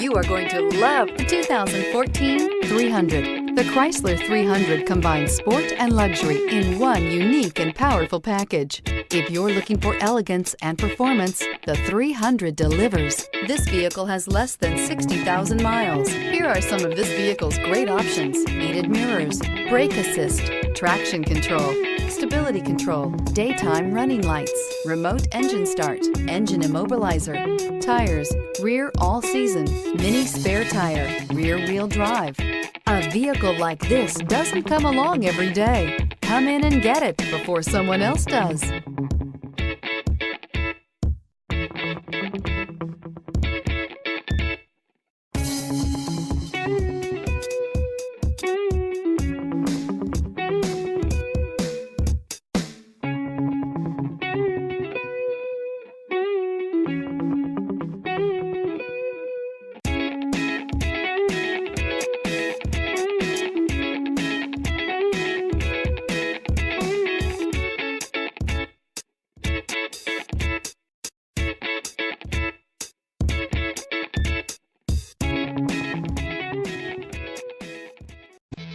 You are going to love the 2014 300. The Chrysler 300 combines sport and luxury in one unique and powerful package. If you're looking for elegance and performance, the 300 delivers. This vehicle has less than 60,000 miles. Here are some of this vehicle's great options: heated mirrors, brake assist, traction control, stability control, daytime running lights, remote engine start, engine immobilizer, tires, rear all-season, mini spare tire, rear-wheel drive. A vehicle like this doesn't come along every day. Come in and get it before someone else does.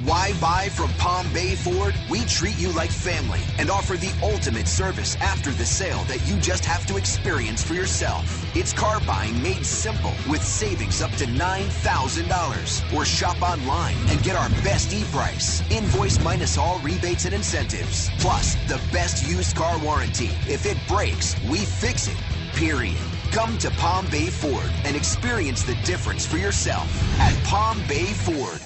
Why buy from Palm Bay Ford? We treat you like family and offer the ultimate service after the sale that you just have to experience for yourself. It's car buying made simple with savings up to $9,000. Or shop online and get our best e-price. Invoice minus all rebates and incentives. Plus, the best used car warranty. If it breaks, we fix it. Period. Come to Palm Bay Ford and experience the difference for yourself at Palm Bay Ford.